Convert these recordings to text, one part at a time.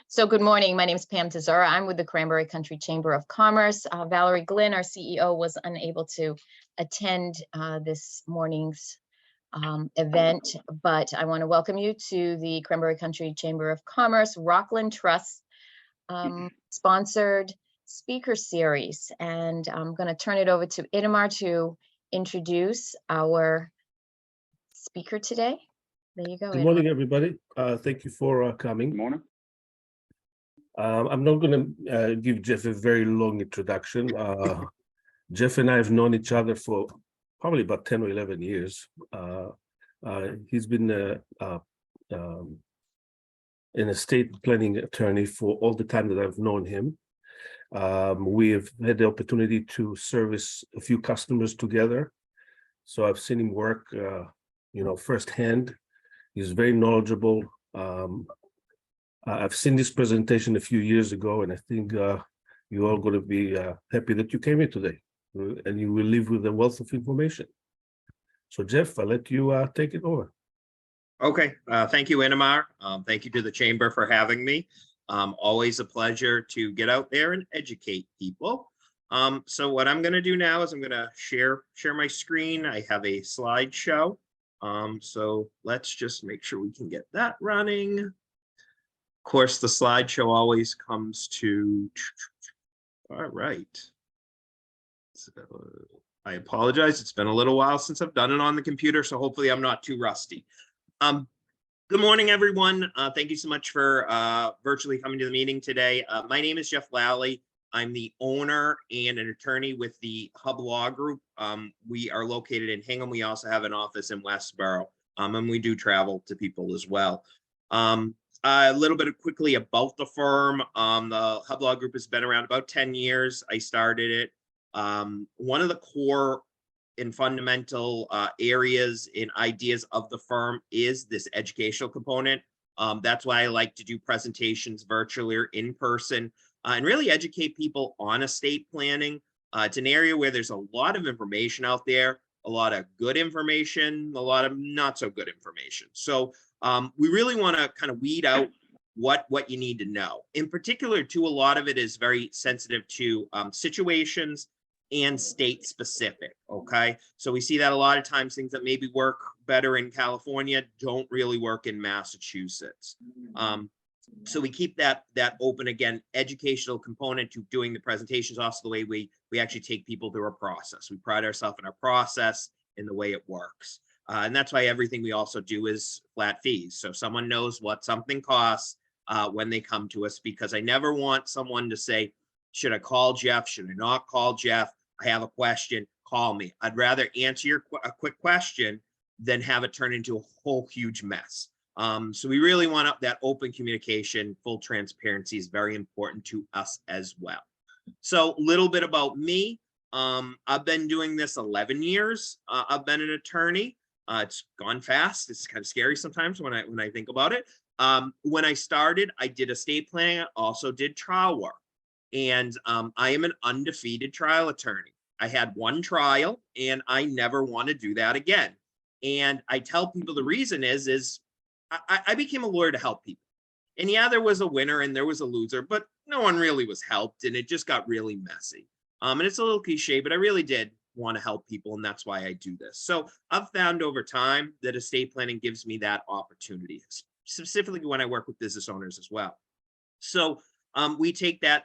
So good morning. My name is Pam Tesora. I'm with the Cranberry Country Chamber of Commerce. Valerie Glynn, our CEO, was unable to attend this morning's event, but I want to welcome you to the Cranberry Country Chamber of Commerce Rockland Trust sponsored speaker series. And I'm going to turn it over to Itamar to introduce our speaker today. There you go. Good morning, everybody. Thank you for coming. Good morning. I'm not going to give Jeff a very long introduction. Jeff and I have known each other for probably about 10 or 11 years. He's been an estate planning attorney for all the time that I've known him. We have had the opportunity to service a few customers together. So I've seen him work, firsthand. He's very knowledgeable. I've seen this presentation a few years ago, and I think you're all going to be happy that you came here today, and you will leave with a wealth of information. So, Jeff, I'll let you take it over. Okay, thank you, Itamar. Thank you to the Chamber for having me. Always a pleasure to get out there and educate people. So what I'm going to do now is I'm going to share my screen. I have a slideshow. So let's just make sure we can get that running. Of course, the slideshow always comes to, all right. So, I apologize. It's been a little while since I've done it on the computer, so hopefully I'm not too rusty. Good morning, everyone. Thank you so much for virtually coming to the meeting today. My name is Jeff Lally. I'm the owner and an attorney with the Hub Law Group. We are located in Hingham. We also have an office in Westboro, and we do travel to people as well. A little bit quickly about the firm. The Hub Law Group has been around about 10 years. I started it. One of the core and fundamental areas and ideas of the firm is this educational component. That's why I like to do presentations virtually or in person and really educate people on estate planning. It's an area where there's a lot of information out there, a lot of good information, a lot of not so good information. So we really want to kind of weed out what you need to know. In particular, too, a lot of it is very sensitive to situations and state specific. Okay, so we see that a lot of times things that maybe work better in California don't really work in Massachusetts. So we keep that open. Again, educational component to doing the presentations, also the way we actually take people through a process. We pride ourselves in our process and the way it works. And that's why everything we also do is flat fees. So someone knows what something costs when they come to us, because I never want someone to say, should I call Jeff? Should I not call Jeff? I have a question, call me. I'd rather answer a quick question than have it turn into a whole huge mess. So we really want that open communication. Full transparency is very important to us as well. So a little bit about me. I've been doing this 11 years. I've been an attorney. It's gone fast. It's kind of scary sometimes when I think about it. When I started, I did estate planning. I also did trial work. And I am an undefeated trial attorney. I had one trial and I never want to do that again. And I tell people the reason is I became a lawyer to help people. And yeah, there was a winner and there was a loser, but no one really was helped, and it just got really messy. And it's a little cliche, but I really did want to help people, and that's why I do this. So I've found over time that estate planning gives me that opportunity, specifically when I work with business owners as well. So we take that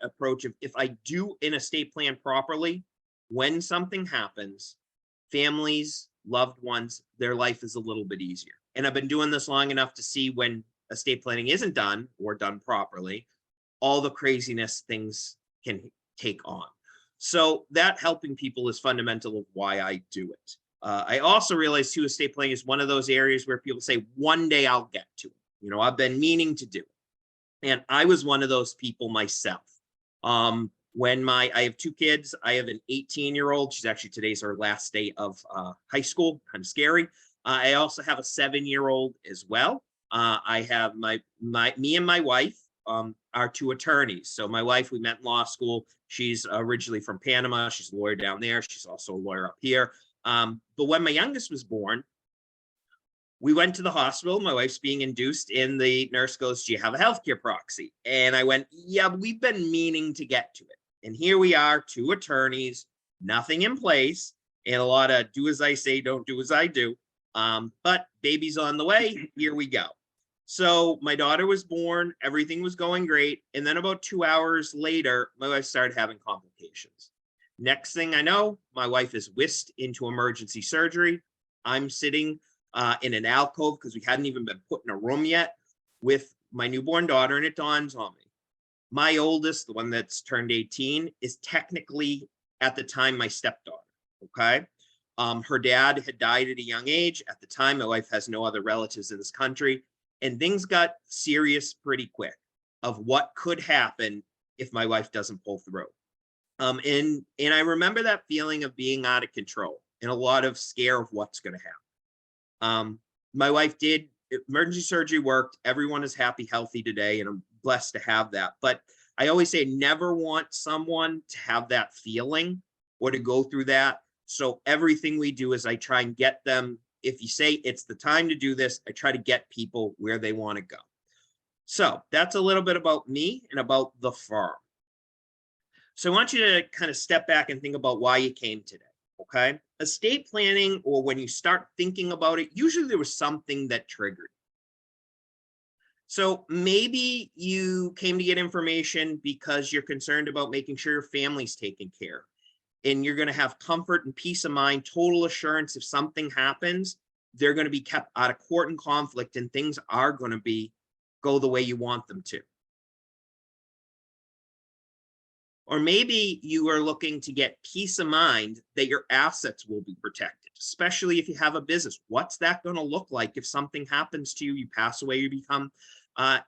approach of, if I do an estate plan properly, when something happens, families, loved ones, their life is a little bit easier. And I've been doing this long enough to see when estate planning isn't done or done properly, all the craziness things can take on. So that helping people is fundamental of why I do it. I also realize too, estate planning is one of those areas where people say, one day I'll get to it. I've been meaning to do it. And I was one of those people myself. When I have two kids, I have an 18-year-old. She's actually, today's her last day of high school, kind of scary. I also have a 7-year-old as well. I have me and my wife are two attorneys. So my wife, we met in law school. She's originally from Panama. She's a lawyer down there. She's also a lawyer up here. But when my youngest was born, we went to the hospital. My wife's being induced, and the nurse goes, "Do you have a healthcare proxy?" And I went, "Yeah, we've been meaning to get to it." And here we are, two attorneys, nothing in place, and a lot of do as I say, don't do as I do. But baby's on the way. Here we go. So my daughter was born, everything was going great. And then about 2 hours later, my wife started having complications. Next thing I know, my wife is whisked into emergency surgery. I'm sitting in an alcove because we hadn't even been put in a room yet with my newborn daughter, and it dawns on me. My oldest, the one that's turned 18, is technically at the time my stepdaughter, okay? Her dad had died at a young age. At the time, my wife has no other relatives in this country, and things got serious pretty quick of what could happen if my wife doesn't pull through. And I remember that feeling of being out of control and a lot of scare of what's going to happen. My wife did emergency surgery, worked. Everyone is happy, healthy today, and I'm blessed to have that. But I always say, never want someone to have that feeling or to go through that. So everything we do is I try and get them. If you say it's the time to do this, I try to get people where they want to go. So that's a little bit about me and about the firm. So I want you to kind of step back and think about why you came today, okay? Estate planning, or when you start thinking about it, usually there was something that triggered. So maybe you came to get information because you're concerned about making sure your family's taken care of, and you're going to have comfort and peace of mind, total assurance if something happens, they're going to be kept out of court and conflict, and things are going to go the way you want them to. Or maybe you are looking to get peace of mind that your assets will be protected, especially if you have a business. What's that going to look like if something happens to you, you pass away, you become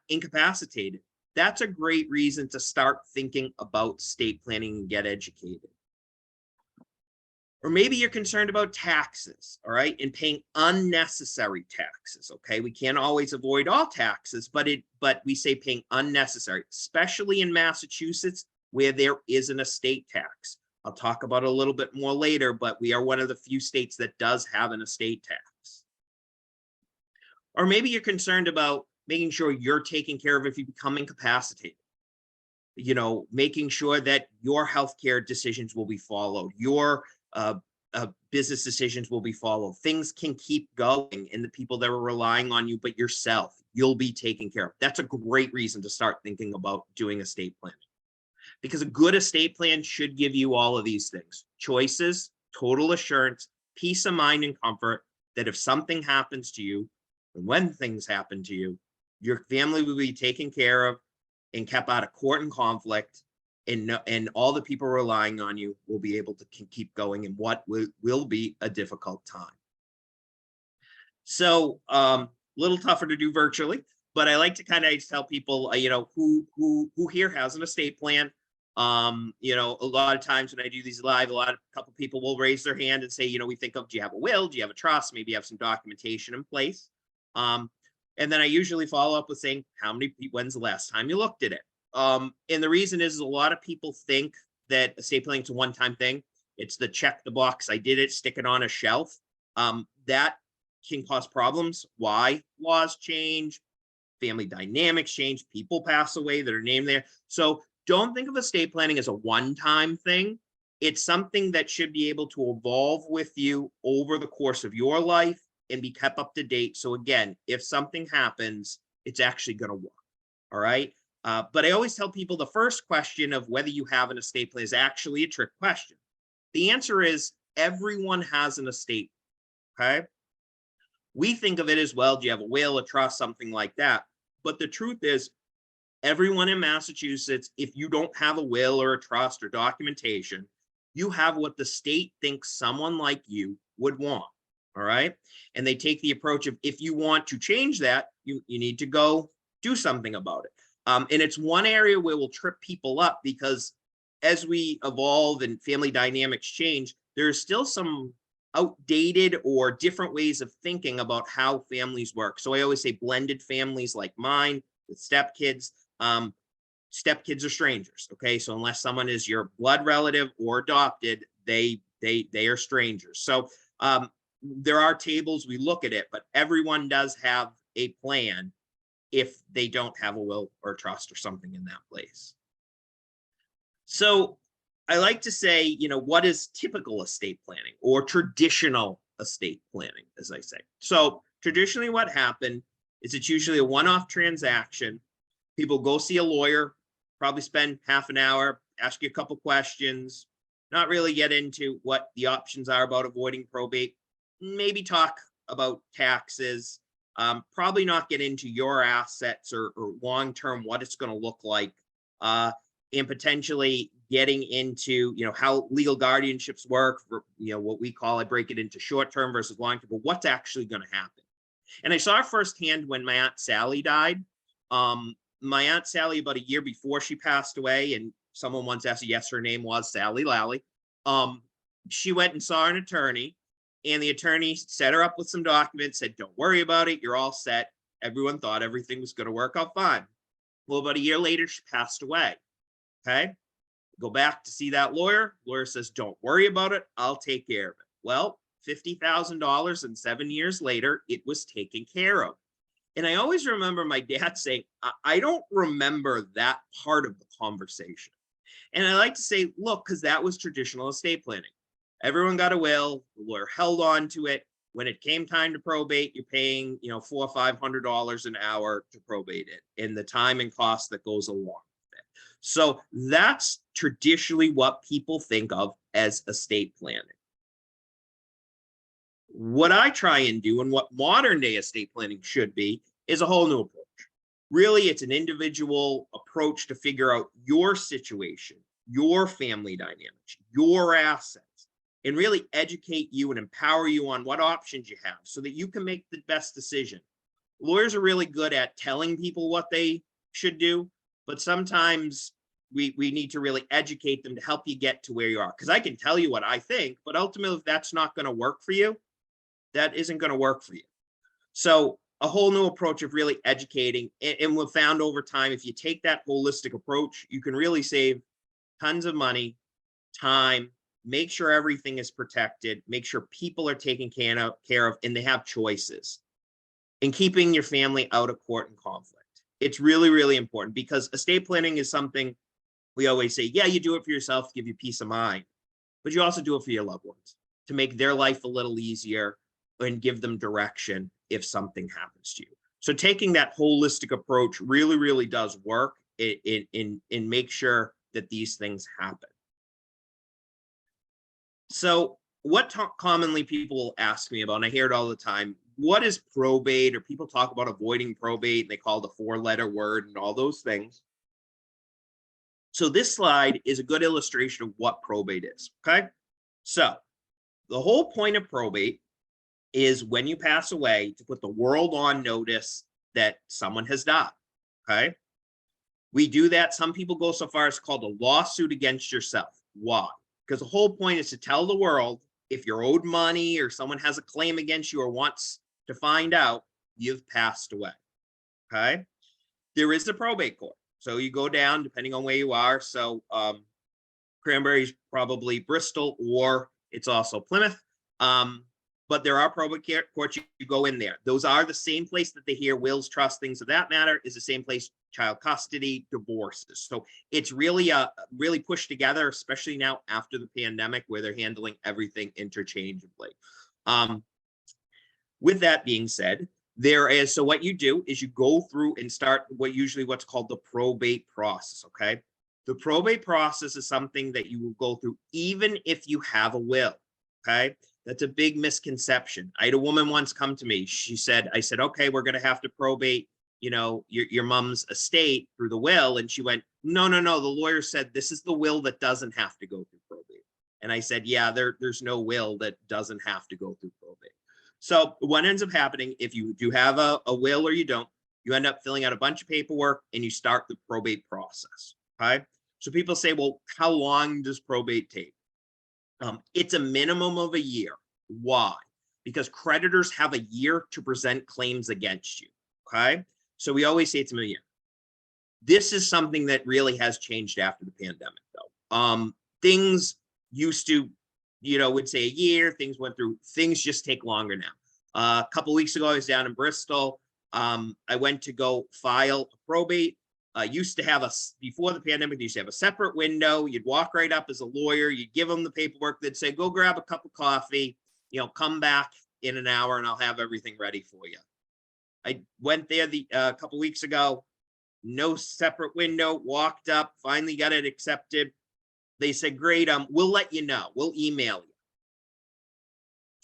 incapacitated? That's a great reason to start thinking about estate planning and get educated. Or maybe you're concerned about taxes, all right, and paying unnecessary taxes, okay? We can't always avoid all taxes, but we say paying unnecessary, especially in Massachusetts, where there is an estate tax. I'll talk about it a little bit more later, but we are one of the few states that does have an estate tax. Or maybe you're concerned about making sure you're taken care of if you become incapacitated. You know, making sure that your healthcare decisions will be followed, your business decisions will be followed. Things can keep going, and the people that are relying on you, but yourself, you'll be taken care of. That's a great reason to start thinking about doing estate planning. Because a good estate plan should give you all of these things: choices, total assurance, peace of mind, and comfort that if something happens to you, and when things happen to you, your family will be taken care of and kept out of court and conflict, and all the people relying on you will be able to keep going in what will be a difficult time. So a little tougher to do virtually, but I like to kind of tell people, you know, who here has an estate plan. You know, a lot of times when I do these live, a couple people will raise their hand and say, you know, we think of, do you have a will? Do you have a trust? Maybe you have some documentation in place. And then I usually follow up with saying, when's the last time you looked at it? And the reason is a lot of people think that estate planning is a one-time thing. It's the check the box, I did it, stick it on a shelf. That can cause problems. Why? Laws change, family dynamics change, people pass away that are named there. So don't think of estate planning as a one-time thing. It's something that should be able to evolve with you over the course of your life and be kept up to date. So again, if something happens, it's actually going to work. All right. But I always tell people the first question of whether you have an estate plan is actually a trick question. The answer is everyone has an estate. Okay. We think of it as, well, do you have a will, a trust, something like that? But the truth is, everyone in Massachusetts, if you don't have a will or a trust or documentation, you have what the state thinks someone like you would want. All right. And they take the approach of, if you want to change that, you need to go do something about it. And it's one area where we'll trip people up, because as we evolve and family dynamics change, there's still some outdated or different ways of thinking about how families work. So I always say blended families like mine with stepkids. Stepkids are strangers. Okay. So unless someone is your blood relative or adopted, they are strangers. So there are tables, we look at it, but everyone does have a plan if they don't have a will or trust or something in that place. So I like to say, what is typical estate planning or traditional estate planning, as I say? So traditionally what happened is it's usually a one-off transaction. People go see a lawyer, probably spend half an hour, ask you a couple questions, not really get into what the options are about avoiding probate, maybe talk about taxes, probably not get into your assets or long-term what it's going to look like, and potentially getting into, how legal guardianships work for, what we call, I break it into short-term versus long-term, but what's actually going to happen. And I saw firsthand when my Aunt Sally died. My Aunt Sally, about a year before she passed away, and someone once asked, yes, her name was Sally Lally. She went and saw an attorney, and the attorney set her up with some documents, said, don't worry about it, you're all set. Everyone thought everything was going to work out fine. Well, about a year later, she passed away. Okay. Go back to see that lawyer. Lawyer says, don't worry about it, I'll take care of it. Well, $50,000, and 7 years later, it was taken care of. And I always remember my dad saying, I don't remember that part of the conversation. And I like to say, look, because that was traditional estate planning. Everyone got a will, the lawyer held on to it. When it came time to probate, you're paying, $400 or $500 an hour to probate it, and the time and cost that goes along with it. So that's traditionally what people think of as estate planning. What I try and do, and what modern day estate planning should be, is a whole new approach. Really, it's an individual approach to figure out your situation, your family dynamics, your assets, and really educate you and empower you on what options you have so that you can make the best decision. Lawyers are really good at telling people what they should do, but sometimes we need to really educate them to help you get to where you are. Because I can tell you what I think, but ultimately, if that's not going to work for you, that isn't going to work for you. So a whole new approach of really educating, and we've found over time, if you take that holistic approach, you can really save tons of money, time, make sure everything is protected, make sure people are taken care of, and they have choices, and keeping your family out of court and conflict. It's really, really important, because estate planning is something we always say, yeah, you do it for yourself to give you peace of mind, but you also do it for your loved ones to make their life a little easier and give them direction if something happens to you. So taking that holistic approach really, really does work in make sure that these things happen. So what commonly people will ask me about, and I hear it all the time, what is probate? Or people talk about avoiding probate, and they call it a 4-letter word and all those things. So this slide is a good illustration of what probate is, okay? So the whole point of probate is when you pass away to put the world on notice that someone has died, okay? We do that. Some people go so far as called a lawsuit against yourself. Why? Because the whole point is to tell the world, if you're owed money or someone has a claim against you or wants to find out, you've passed away, okay? There is a probate court. So you go down, depending on where you are. So Cranberry's probably Bristol, or it's also Plymouth. But there are probate courts, you go in there. Those are the same place that they hear wills, trusts, things of that matter, is the same place child custody, divorces. So it's really really pushed together, especially now after the pandemic, where they're handling everything interchangeably. With that being said, so what you do is you go through and start what's called the probate process, okay? The probate process is something that you will go through even if you have a will, okay? That's a big misconception. I had a woman once come to me. I said, okay, we're going to have to probate, your mom's estate through the will. And she went, no. The lawyer said, this is the will that doesn't have to go through probate. And I said, yeah, there's no will that doesn't have to go through probate. So what ends up happening, if you do have a will or you don't, you end up filling out a bunch of paperwork and you start the probate process, okay? So people say, well, how long does probate take? It's a minimum of a year. Why? Because creditors have a year to present claims against you, okay? So we always say it's a year. This is something that really has changed after the pandemic, though. Things used to would say a year, things went through, things just take longer now. A couple weeks ago, I was down in Bristol. I went to go file a probate. Used to have before the pandemic, they used to have a separate window. You'd walk right up as a lawyer, you'd give them the paperwork, they'd say, go grab a cup of coffee, come back in an hour and I'll have everything ready for you. I went there a couple weeks ago, no separate window, walked up, finally got it accepted. They said, great, we'll let you know, we'll email you.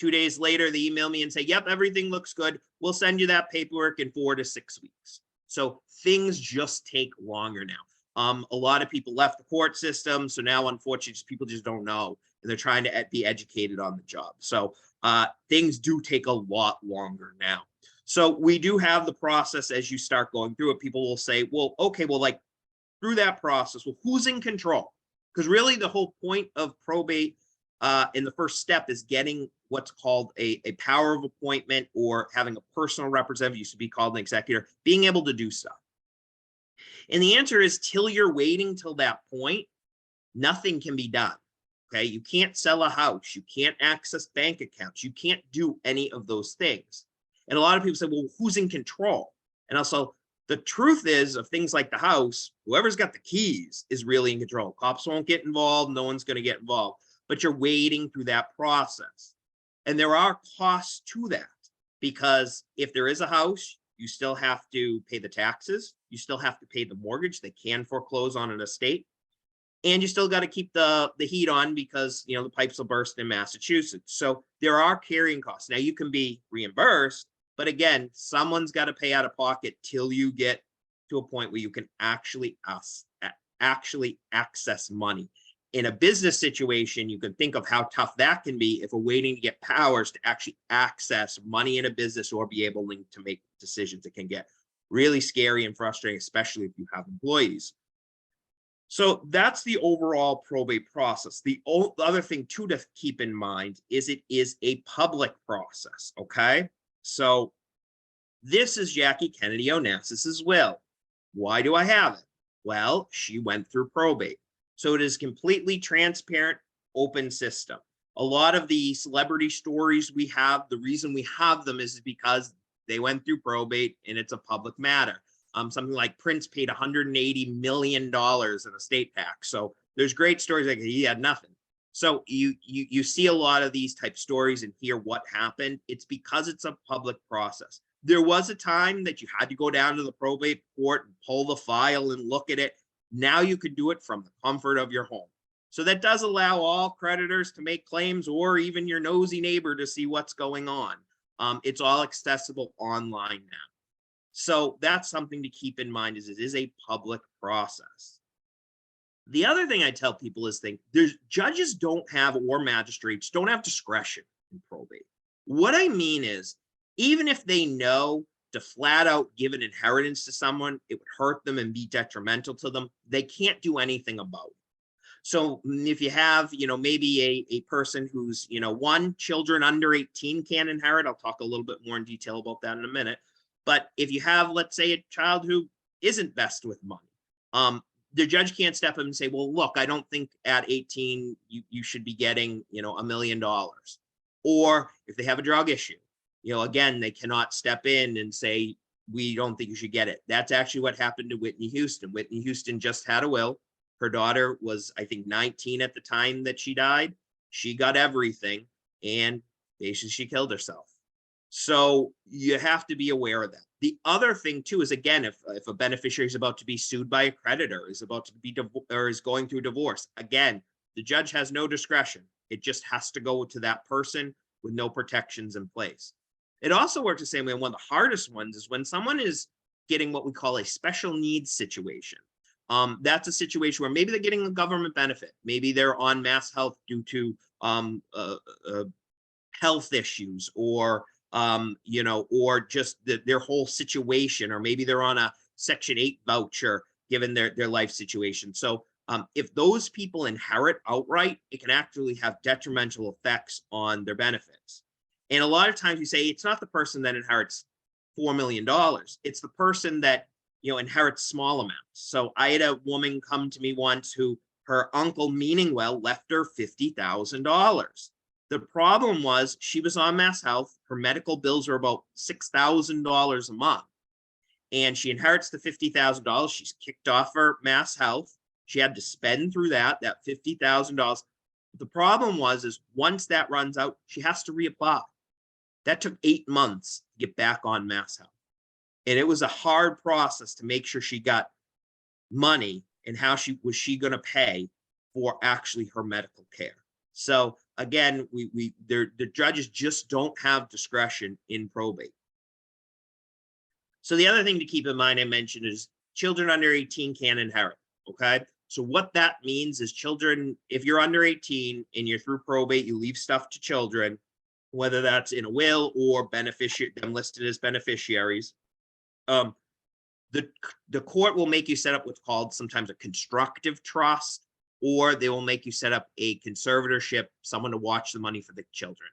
2 days later, they email me and say, yep, everything looks good. We'll send you that paperwork in 4 to 6 weeks. So things just take longer now. A lot of people left the court system. So now, unfortunately, people just don't know. And they're trying to be educated on the job. So things do take a lot longer now. So we do have the process as you start going through it. People will say, well, okay, well, like through that process, well, who's in control? Because really the whole point of probate in the first step is getting what's called a power of appointment, or having a personal representative, used to be called an executor, being able to do stuff. And the answer is, till you're waiting till that point, nothing can be done. Okay, you can't sell a house, you can't access bank accounts, you can't do any of those things. And a lot of people say, well, who's in control? And also, the truth is, of things like the house, whoever's got the keys is really in control. Cops won't get involved, no one's going to get involved, but you're waiting through that process. And there are costs to that, because if there is a house, you still have to pay the taxes, you still have to pay the mortgage, they can foreclose on an estate, and you still got to keep the heat on, because the pipes will burst in Massachusetts. So there are carrying costs. Now you can be reimbursed, but again, someone's got to pay out of pocket till you get to a point where you can actually access money. In a business situation, you can think of how tough that can be if we're waiting to get powers to actually access money in a business or be able to make decisions. It can get really scary and frustrating, especially if you have employees. So that's the overall probate process. The other thing too to keep in mind is it is a public process, okay? So this is Jackie Kennedy Onassis's will. Why do I have it? Well, she went through probate. So it is completely transparent, open system. A lot of the celebrity stories we have, the reason we have them is because they went through probate and it's a public matter. Something like Prince paid $180 million in estate tax. So there's great stories like he had nothing. So you see a lot of these type stories and hear what happened. It's because it's a public process. There was a time that you had to go down to the probate court and pull the file and look at it. Now you can do it from the comfort of your home. So that does allow all creditors to make claims, or even your nosy neighbor to see what's going on. It's all accessible online now. So that's something to keep in mind, is it is a public process. The other thing I tell people is judges don't have, or magistrates don't have, discretion in probate. What I mean is, even if they know to flat out give an inheritance to someone, it would hurt them and be detrimental to them, they can't do anything about it. So if you have, maybe a person who's, children under 18 can't inherit, I'll talk a little bit more in detail about that in a minute. But if you have, let's say, a child who isn't best with money, the judge can't step in and say, well, look, I don't think at 18 you should be getting, $1 million. Or if they have a drug issue, again, they cannot step in and say, we don't think you should get it. That's actually what happened to Whitney Houston. Whitney Houston just had a will. Her daughter was, I think, 19 at the time that she died. She got everything, and basically she killed herself. So you have to be aware of that. The other thing too is, again, if a beneficiary is about to be sued by a creditor, is about to be or is going through divorce, again, the judge has no discretion. It just has to go to that person with no protections in place. It also works the same way. One of the hardest ones is when someone is getting what we call a special needs situation. That's a situation where maybe they're getting a government benefit. Maybe they're on mass health due to health issues, or or just their whole situation, or maybe they're on a Section 8 voucher given their life situation. So if those people inherit outright, it can actually have detrimental effects on their benefits. And a lot of times you say it's not the person that inherits $4 million. It's the person that inherits small amounts. So I had a woman come to me once who her uncle Meaningwell left her $50,000. The problem was she was on Mass Health. Her medical bills were about $6,000 a month. And she inherits the $50,000. She's kicked off her Mass Health. She had to spend through that $50,000. The problem is once that runs out, she has to reapply. That took 8 months to get back on Mass Health. And it was a hard process to make sure she got money and how she was going to pay for actually her medical care. So again, the judges just don't have discretion in probate. So the other thing to keep in mind, I mentioned, is children under 18 can inherit. Okay. So what that means is children, if you're under 18 and you're through probate, you leave stuff to children, whether that's in a will or beneficiary, them listed as beneficiaries. The court will make you set up what's called sometimes a constructive trust, or they will make you set up a conservatorship, someone to watch the money for the children.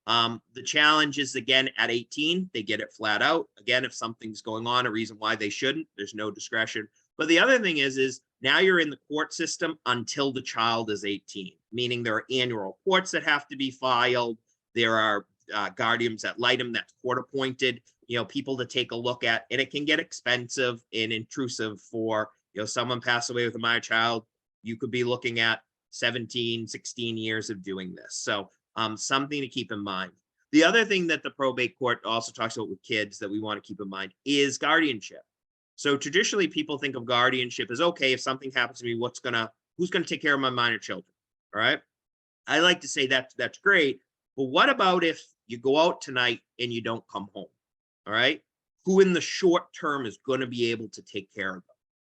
The challenge is, again, at 18, they get it flat out. Again, if something's going on, a reason why they shouldn't, there's no discretion. But the other thing is now you're in the court system until the child is 18, meaning there are annual reports that have to be filed. There are guardians ad litem that's court appointed, people to take a look at, and it can get expensive and intrusive for, someone passed away with a minor child. You could be looking at 17, 16 years of doing this. So something to keep in mind. The other thing that the probate court also talks about with kids that we want to keep in mind is guardianship. So traditionally people think of guardianship as, okay, if something happens to me, who's going to take care of my minor children? All right. I like to say that's great. But what about if you go out tonight and you don't come home? All right. Who in the short term is going to be able to take care of them?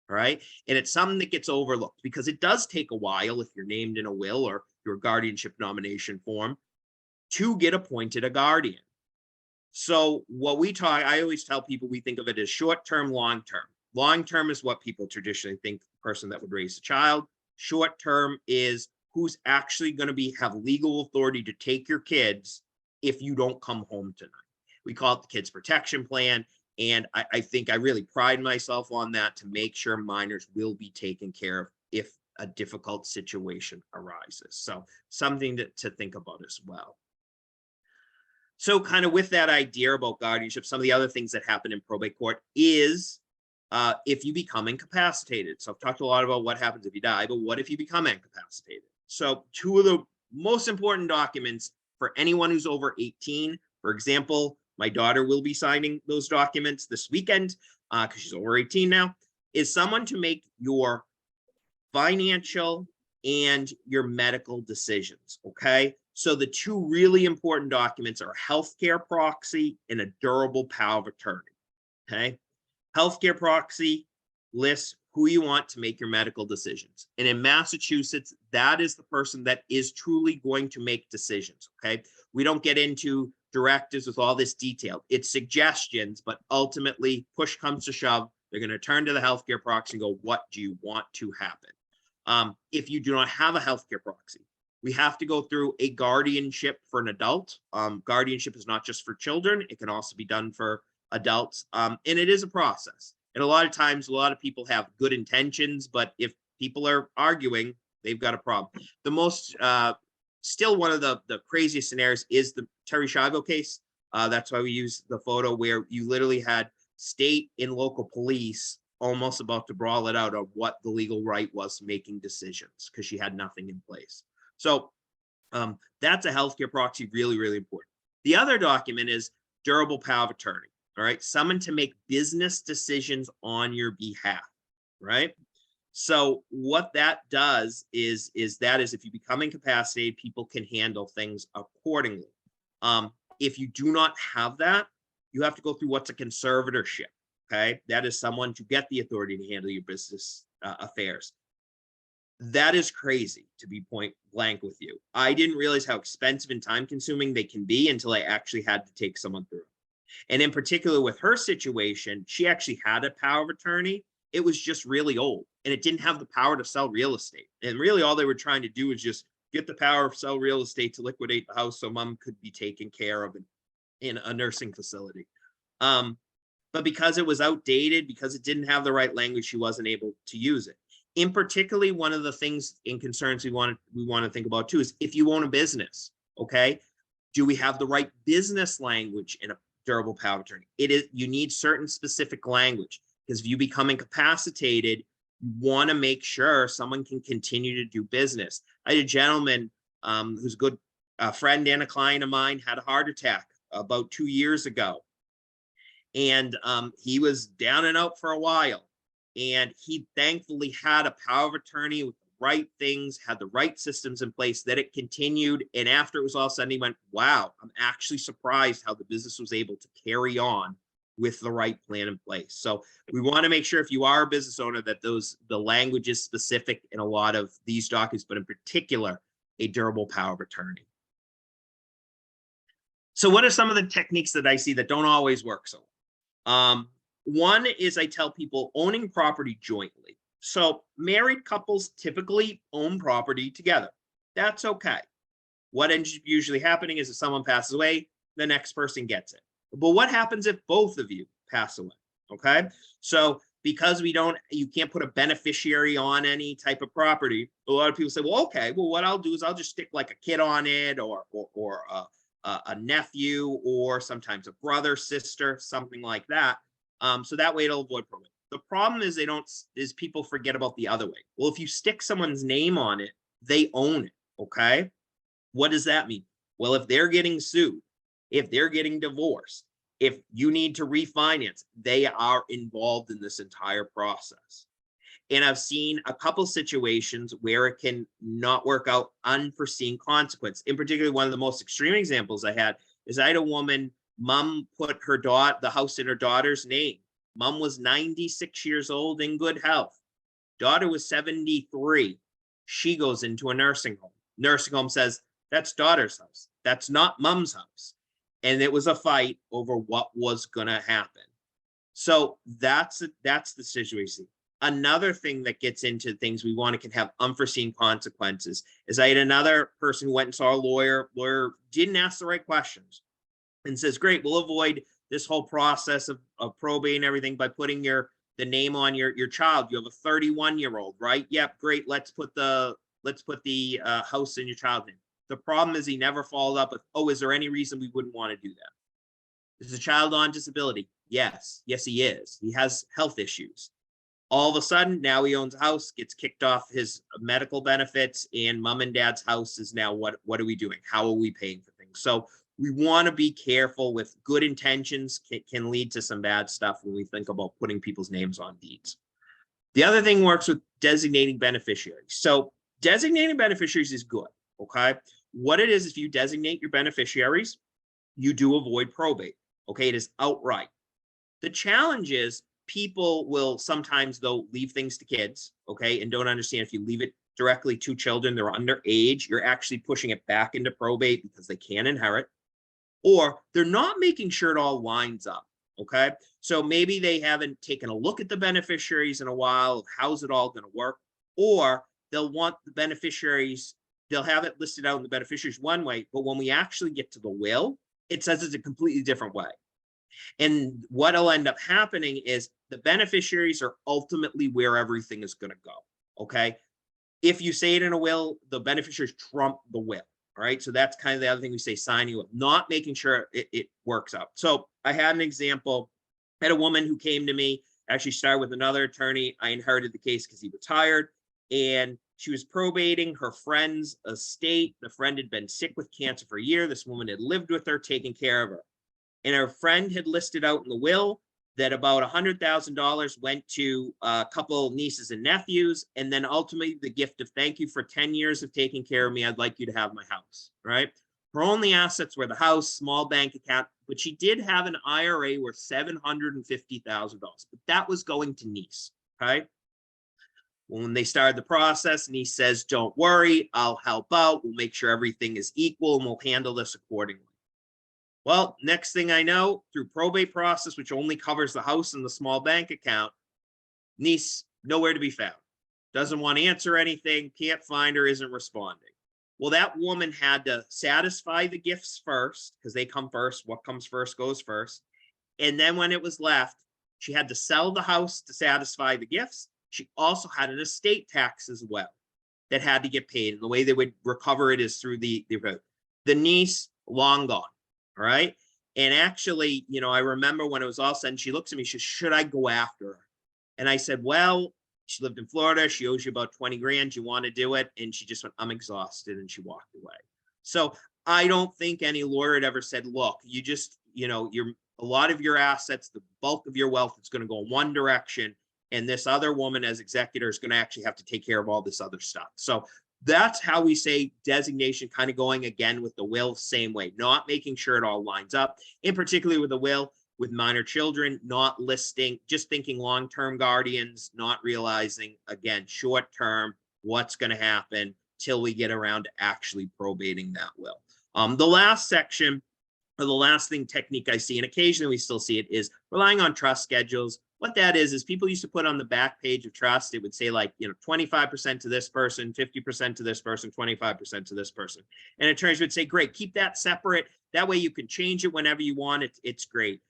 All right. And it's something that gets overlooked because it does take a while, if you're named in a will or your guardianship nomination form, to get appointed a guardian. So I always tell people we think of it as short-term, long-term. Long-term is what people traditionally think, the person that would raise a child. Short-term is who's actually going to have legal authority to take your kids if you don't come home tonight. We call it the Kids Protection Plan. And I think I really pride myself on that, to make sure minors will be taken care of if a difficult situation arises. So something to think about as well. So kind of with that idea about guardianship, some of the other things that happen in probate court is if you become incapacitated. So I've talked a lot about what happens if you die, but what if you become incapacitated? So two of the most important documents for anyone who's over 18, for example, my daughter will be signing those documents this weekend because she's over 18 now, is someone to make your financial and your medical decisions. Okay. So the two really important documents are healthcare proxy and a durable power of attorney. Okay. Healthcare proxy lists who you want to make your medical decisions. And in Massachusetts, that is the person that is truly going to make decisions. Okay. We don't get into directives with all this detail. It's suggestions, but ultimately push comes to shove, they're going to turn to the healthcare proxy and go, what do you want to happen? If you do not have a healthcare proxy, we have to go through a guardianship for an adult. Guardianship is not just for children. It can also be done for adults. And it is a process. And a lot of times, a lot of people have good intentions, but if people are arguing, they've got a problem. The most, still one of the craziest scenarios is the Terri Schiavo case. That's why we use the photo where you literally had state and local police almost about to brawl it out of what the legal right was making decisions because she had nothing in place. So that's a healthcare proxy, really, really important. The other document is durable power of attorney. All right, someone to make business decisions on your behalf, right? So what that does is if you become incapacitated, people can handle things accordingly. If you do not have that, you have to go through what's a conservatorship. Okay, that is someone to get the authority to handle your business affairs. That is crazy, to be point blank with you. I didn't realize how expensive and time consuming they can be until I actually had to take someone through. And in particular with her situation, she actually had a power of attorney. It was just really old and it didn't have the power to sell real estate. And really all they were trying to do is just get the power to sell real estate to liquidate the house so mom could be taken care of in a nursing facility. But because it was outdated, because it didn't have the right language, she wasn't able to use it. In particularly, one of the things and concerns we want to think about too is if you own a business, okay, do we have the right business language in a durable power of attorney? You need certain specific language, because if you become incapacitated, you want to make sure someone can continue to do business. I had a gentleman who's a good friend and a client of mine, had a heart attack about 2 years ago. And he was down and out for a while. And he thankfully had a power of attorney with the right things, had the right systems in place, that it continued. And after it was all said, he went, wow, I'm actually surprised how the business was able to carry on with the right plan in place. So we want to make sure, if you are a business owner, that the language is specific in a lot of these documents, but in particular, a durable power of attorney. So what are some of the techniques that I see that don't always work so well? One is, I tell people, owning property jointly. So married couples typically own property together. That's okay. What ends up usually happening is, if someone passes away, the next person gets it. But what happens if both of you pass away? Okay. So because you can't put a beneficiary on any type of property, a lot of people say, well, okay, well, what I'll do is I'll just stick like a kid on it, or a nephew, or sometimes a brother, sister, something like that. So that way it'll avoid probate. The problem is people forget about the other way. Well, if you stick someone's name on it, they own it. Okay. What does that mean? Well, if they're getting sued, if they're getting divorced, if you need to refinance, they are involved in this entire process. And I've seen a couple situations where it can not work out, unforeseen consequence. In particular, one of the most extreme examples I had a woman, mom put the house in her daughter's name. Mom was 96 years old, in good health. Daughter was 73. She goes into a nursing home. Nursing home says, that's daughter's house. That's not mom's house. And it was a fight over what was going to happen. So that's the situation. Another thing that gets into things we want to can have unforeseen consequences is, I had another person who went and saw a lawyer. Lawyer didn't ask the right questions and says, great, we'll avoid this whole process of probate and everything by putting the name on your child. You have a 31-year-old, right? Yep, great. Let's put the house in your child's name. The problem is, he never followed up with, oh, is there any reason we wouldn't want to do that? Is the child on disability? Yes, he is. He has health issues. All of a sudden, now he owns a house, gets kicked off his medical benefits, and mom and dad's house is now, what are we doing? How are we paying for things? So we want to be careful. With good intentions can lead to some bad stuff when we think about putting people's names on deeds. The other thing works with designating beneficiaries. So designating beneficiaries is good, okay? What it is, if you designate your beneficiaries, you do avoid probate, okay? It is outright. The challenge is, people will sometimes, though, leave things to kids, okay, and don't understand, if you leave it directly to children, they're underage, you're actually pushing it back into probate because they can't inherit, or they're not making sure it all lines up, okay? So maybe they haven't taken a look at the beneficiaries in a while, of how's it all going to work, or they'll want the beneficiaries, they'll have it listed out in the beneficiaries one way, but when we actually get to the will, it says it's a completely different way. And what'll end up happening is, the beneficiaries are ultimately where everything is going to go, okay? If you say it in a will, the beneficiaries trump the will, all right? So that's kind of the other thing we say, signing will, not making sure it works out. So I had an example. I had a woman who came to me, actually started with another attorney. I inherited the case because he retired, and she was probating her friend's estate. The friend had been sick with cancer for a year. This woman had lived with her, taking care of her. And her friend had listed out in the will that about $100,000 went to a couple nieces and nephews, and then ultimately the gift of thank you for 10 years of taking care of me. I'd like you to have my house, right? Her only assets were the house, small bank account, but she did have an IRA worth $750,000, but that was going to niece, okay? When they started the process, and he says, don't worry, I'll help out. We'll make sure everything is equal, and we'll handle this accordingly. Well, next thing I know, through probate process, which only covers the house and the small bank account, niece nowhere to be found. Doesn't want to answer anything, can't find her, isn't responding. Well, that woman had to satisfy the gifts first, because they come first. What comes first goes first. And then when it was left, she had to sell the house to satisfy the gifts. She also had an estate tax as well that had to get paid. And the way they would recover it is through the niece, long gone. All right. And actually, you know, I remember when it was all said, and she looks at me, she says, should I go after her? And I said, well, she lived in Florida. She owes you about 20 grand. You want to do it? And she just went, I'm exhausted. And she walked away. So I don't think any lawyer had ever said, look, you just, you know, a lot of your assets, the bulk of your wealth is going to go in one direction. And this other woman as executor is going to actually have to take care of all this other stuff. So that's how we say designation, kind of going again with the will, same way, not making sure it all lines up, in particular with the will, with minor children, not listing, just thinking long-term guardians, not realizing, again, short-term, what's going to happen till we get around to actually probating that will. The last section, or the last thing technique I see, and occasionally we still see it, is relying on trust schedules. What that is people used to put on the back page of trust, it would say like, you know, 25% to this person, 50% to this person, 25% to this person. And attorneys would say, great, keep that separate. That way you can change it whenever you want. It's great.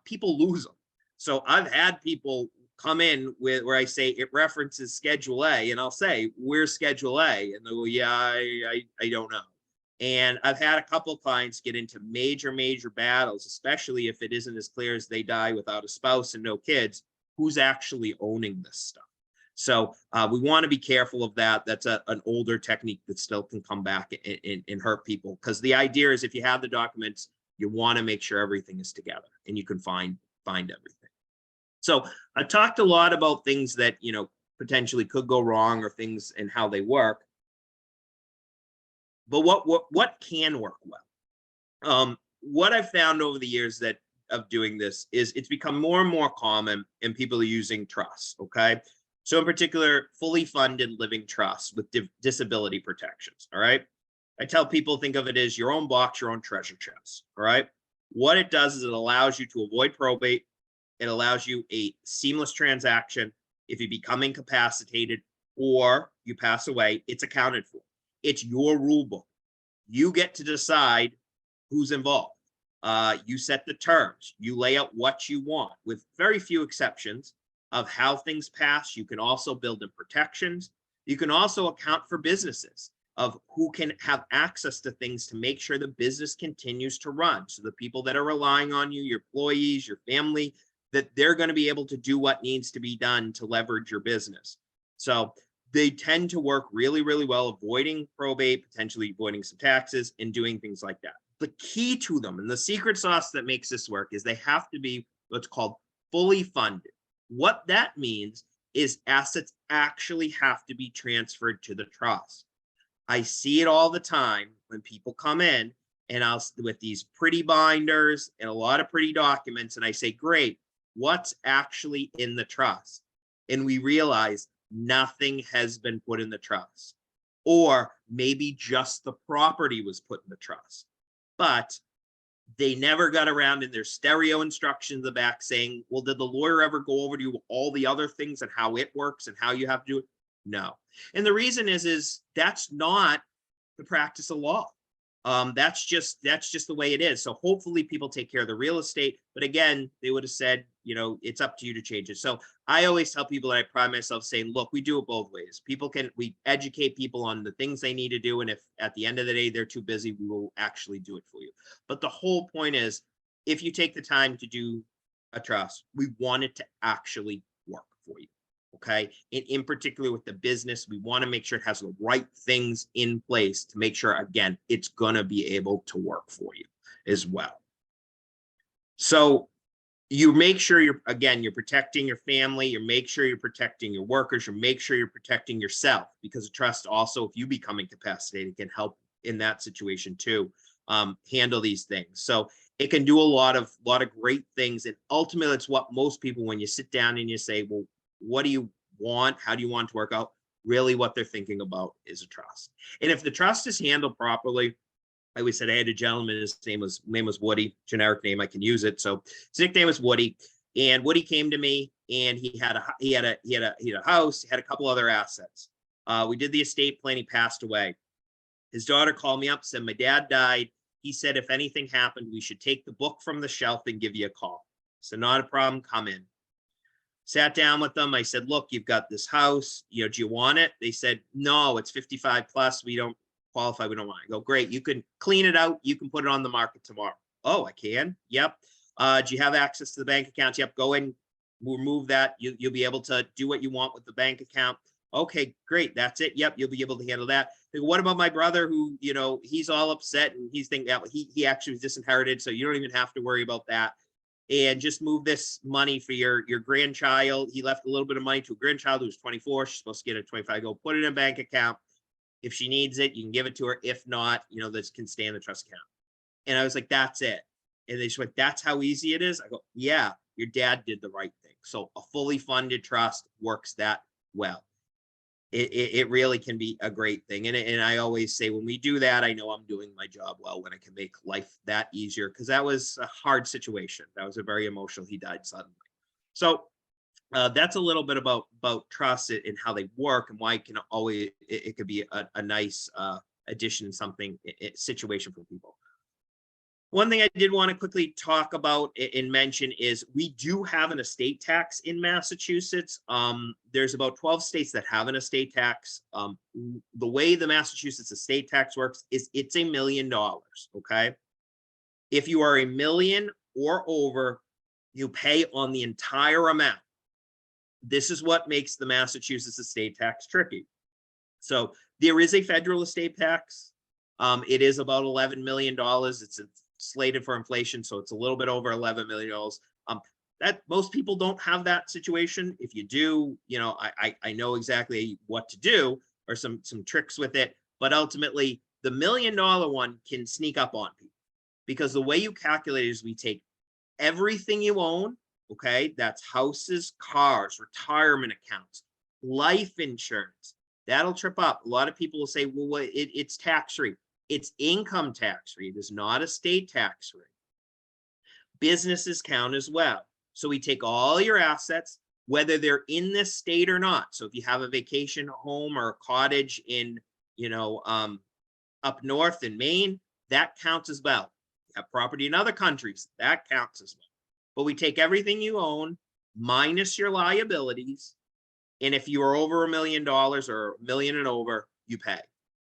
People lose them. So I've had people come in with where I say it references Schedule A, and I'll say, where's Schedule A? And they'll go, yeah, I don't know. And I've had a couple of clients get into major battles, especially if it isn't as clear as they die without a spouse and no kids, who's actually owning this stuff. So we want to be careful of that. That's an older technique that still can come back and hurt people. Because the idea is if you have the documents, you want to make sure everything is together and you can find everything. So I talked a lot about things that, you know, potentially could go wrong or things and how they work. But what can work well? What I've found over the years of doing this is it's become more and more common and people are using trusts. Okay. So in particular, fully funded living trusts with disability protections. All right. I tell people, think of it as your own box, your own treasure chest. All right. What it does is it allows you to avoid probate. It allows you a seamless transaction. If you become incapacitated or you pass away, it's accounted for. It's your rule book. You get to decide who's involved. You set the terms. You lay out what you want, with very few exceptions of how things pass. You can also build in protections. You can also account for businesses of who can have access to things to make sure the business continues to run. So the people that are relying on you, your employees, your family, that they're going to be able to do what needs to be done to leverage your business. So they tend to work really well, avoiding probate, potentially avoiding some taxes, and doing things like that. The key to them and the secret sauce that makes this work is they have to be what's called fully funded. What that means is assets actually have to be transferred to the trust. I see it all the time when people come in and I'll with these pretty binders and a lot of pretty documents, and I say, great, what's actually in the trust? And we realize nothing has been put in the trust, or maybe just the property was put in the trust, but they never got around in their stereo instructions in the back saying, well, did the lawyer ever go over to you all the other things and how it works and how you have to do it? No. And the reason is that's not the practice of law. That's just the way it is. So hopefully people take care of the real estate, but again, they would have said, you know, it's up to you to change it. So I always tell people that I pride myself saying, look, we do it both ways. We educate people on the things they need to do. And if at the end of the day, they're too busy, we will actually do it for you. But the whole point is, if you take the time to do a trust, we want it to actually work for you. Okay. And in particular with the business, we want to make sure it has the right things in place to make sure, again, it's going to be able to work for you as well. So you make sure you're protecting your family, you make sure you're protecting your workers, you make sure you're protecting yourself, because a trust also, if you become incapacitated, can help in that situation too, handle these things. So it can do a lot of great things. And ultimately, it's what most people, when you sit down and you say, well, what do you want? How do you want it to work out? Really what they're thinking about is a trust. And if the trust is handled properly, I always said I had a gentleman, his name was Woody, generic name, I can use it. So his nickname was Woody. And Woody came to me and he had a house, he had a couple other assets. We did the estate plan, he passed away. His daughter called me up, said, my dad died. He said, if anything happened, we should take the book from the shelf and give you a call. So not a problem, come in. Sat down with them. I said, look, you've got this house, you know, do you want it? They said, no, it's 55 plus. We don't qualify. We don't want it. I go, great. You can clean it out. You can put it on the market tomorrow. Oh, I can. Yep. Do you have access to the bank account? Yep. Go ahead and remove that. You'll be able to do what you want with the bank account. Okay, great. That's it. Yep. You'll be able to handle that. They go, what about my brother who, you know, he's all upset and he's thinking that he actually was disinherited. So you don't even have to worry about that. And just move this money for your grandchild. He left a little bit of money to a grandchild who's 24. She's supposed to get it at 25. Go put it in a bank account. If she needs it, you can give it to her. If not, you know, this can stay in the trust account. And I was like, that's it. And they just went, that's how easy it is. I go, yeah, your dad did the right thing. So a fully funded trust works that well. It really can be a great thing. And I always say, when we do that, I know I'm doing my job well, when I can make life that easier, because that was a hard situation. That was a very emotional. He died suddenly. So that's a little bit about trust and how they work and why it can always, it could be a nice addition, something, situation for people. One thing I did want to quickly talk about and mention is we do have an estate tax in Massachusetts. There's about 12 states that have an estate tax. The way the Massachusetts estate tax works is it's $1 million, okay? If you are $1 million or over, you pay on the entire amount. This is what makes the Massachusetts estate tax tricky. So there is a federal estate tax. It is about $11 million. It's slated for inflation, so it's a little bit over $11 million. That most people don't have that situation. If you do, you know, I know exactly what to do, or some tricks with it. But ultimately, the $1 million one can sneak up on people, because the way you calculate is we take everything you own. Okay, that's houses, cars, retirement accounts, life insurance. That'll trip up. A lot of people will say, well, it's tax free. It's income tax free. It is not estate tax free. Businesses count as well. So we take all your assets, whether they're in this state or not. So if you have a vacation home or a cottage in, you know, up north in Maine, that counts as well. You have property in other countries, that counts as well. But we take everything you own minus your liabilities. And if you are over $1 million or $1 million and over, you pay.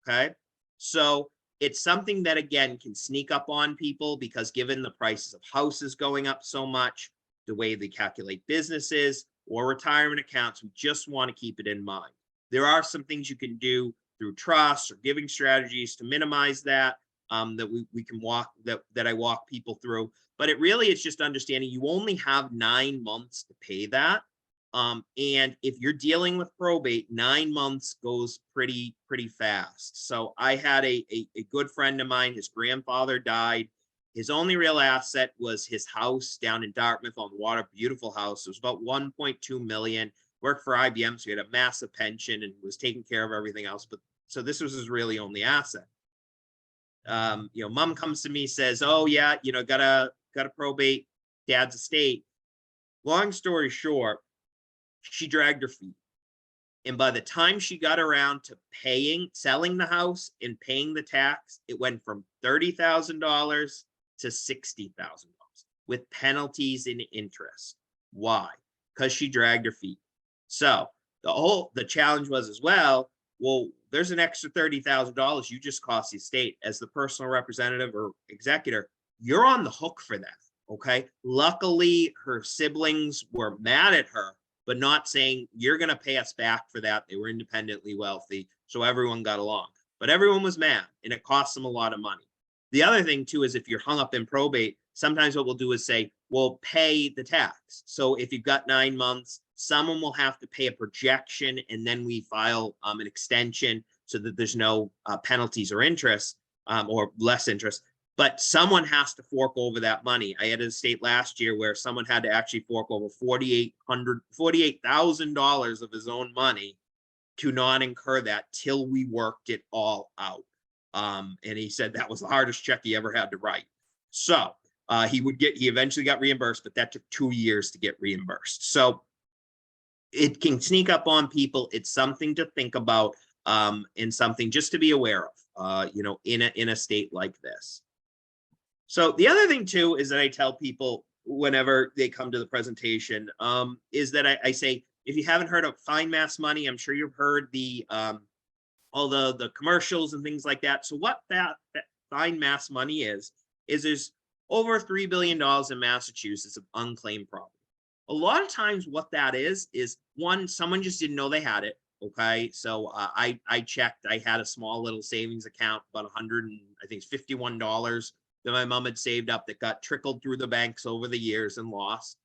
Okay. So it's something that, again, can sneak up on people, because given the prices of houses going up so much, the way they calculate businesses or retirement accounts, we just want to keep it in mind. There are some things you can do through trusts or giving strategies to minimize that, that we can walk, that I walk people through. But it really is just understanding you only have 9 months to pay that. And if you're dealing with probate, 9 months goes pretty fast. So I had a good friend of mine, his grandfather died. His only real asset was his house down in Dartmouth on the water, beautiful house. It was about 1.2 million, worked for IBM. So he had a massive pension and was taking care of everything else. But so this was his really only asset. You know, mom comes to me, says, oh yeah, you know, gotta probate dad's estate. Long story short, she dragged her feet. And by the time she got around to selling the house and paying the tax, it went from $30,000 to $60,000 with penalties and interest. Why? Because she dragged her feet. So the challenge was as well, there's an extra $30,000 you just cost the estate. As the personal representative or executor, you're on the hook for that. Okay. Luckily, her siblings were mad at her, but not saying you're going to pay us back for that. They were independently wealthy, so everyone got along. But everyone was mad, and it cost them a lot of money. The other thing too is if you're hung up in probate, sometimes what we'll do is say, well, pay the tax. So if you've got 9 months, someone will have to pay a projection, and then we file an extension so that there's no penalties or interest, or less interest. But someone has to fork over that money. I had an estate last year where someone had to actually fork over $48,000 of his own money to not incur that till we worked it all out. And he said that was the hardest check he ever had to write. So he eventually got reimbursed, but that took 2 years to get reimbursed. So it can sneak up on people. It's something to think about, and something just to be aware of, you know, in a state like this. So the other thing too is that I tell people, whenever they come to the presentation, is that I say, if you haven't heard of Find Mass Money, I'm sure you've heard the all the commercials and things like that. So what that Find Mass Money is there's over $3 billion in Massachusetts of unclaimed property. A lot of times what that is one, someone just didn't know they had it. Okay, so I checked. I had a small little savings account, about I think it's $51 that my mom had saved up that got trickled through the banks over the years and lost.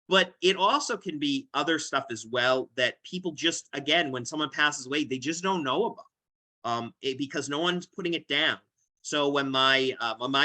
But it also can be other stuff as well that people just, again, when someone passes away, they just don't know about because no one's putting it down. So when my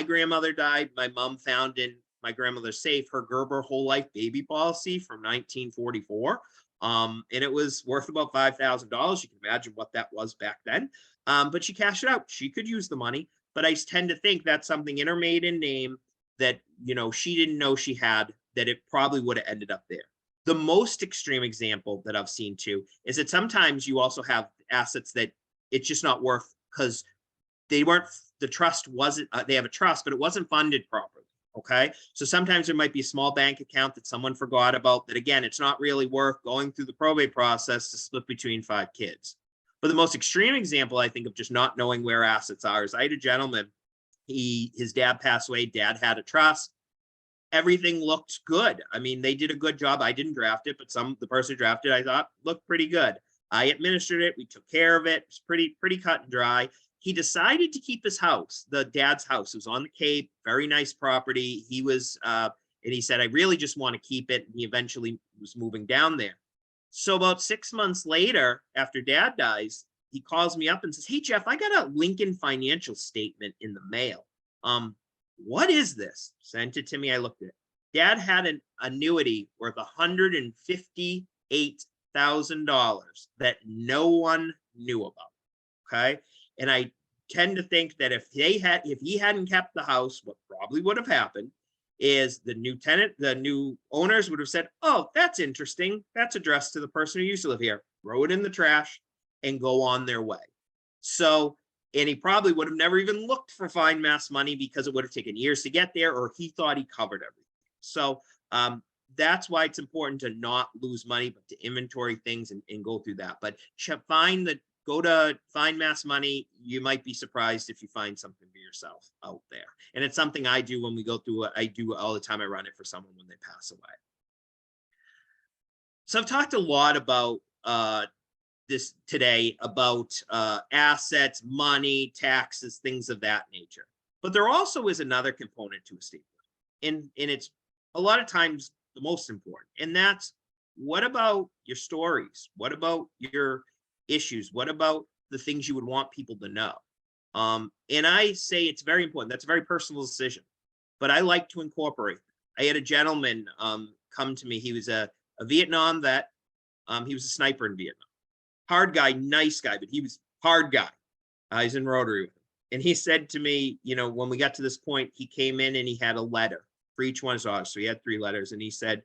grandmother died, my mom found in my grandmother's safe her Gerber whole life baby policy from 1944. And it was worth about $5,000. You can imagine what that was back then. But she cashed it out. She could use the money, but I tend to think that's something in her maiden name that, you know, she didn't know she had, that it probably would have ended up there. The most extreme example that I've seen too is that sometimes you also have assets that it's just not worth because they weren't, the trust wasn't, they have a trust, but it wasn't funded properly. Okay, so sometimes there might be a small bank account that someone forgot about that, again, it's not really worth going through the probate process to split between 5 kids. But the most extreme example, I think, of just not knowing where assets are is I had a gentleman, his dad passed away, dad had a trust. Everything looked good. I mean, they did a good job. I didn't draft it, but the person who drafted, I thought looked pretty good. I administered it. We took care of it. It's pretty cut and dry. He decided to keep his house, the dad's house. It was on the Cape, very nice property. He was, and he said, I really just want to keep it. And he eventually was moving down there. So about 6 months later, after dad dies, he calls me up and says, hey, Jeff, I got a Lincoln financial statement in the mail. What is this? Sent it to me. I looked at it. Dad had an annuity worth $158,000 that no one knew about. Okay. And I tend to think that if he hadn't kept the house, what probably would have happened is the new owners would have said, oh, that's interesting. That's addressed to the person who used to live here. Throw it in the trash and go on their way. So, and he probably would have never even looked for Find Mass Money because it would have taken years to get there, or he thought he covered everything. So that's why it's important to not lose money, but to inventory things and go through that. But go to Find Mass Money. You might be surprised if you find something for yourself out there. And it's something I do when we go through it. I do all the time. I run it for someone when they pass away. So I've talked a lot about this today, about assets, money, taxes, things of that nature. But there also is another component to estate planning. And it's a lot of times the most important. And that's, what about your stories? What about your issues? What about the things you would want people to know? And I say it's very important. That's a very personal decision, but I like to incorporate. I had a gentleman come to me. He was a Vietnam vet. He was a sniper in Vietnam. Hard guy, nice guy, but he was hard guy. He's in Rotary with him. And he said to me, you know, when we got to this point, he came in and he had a letter for each one of us. So he had 3 letters. And he said,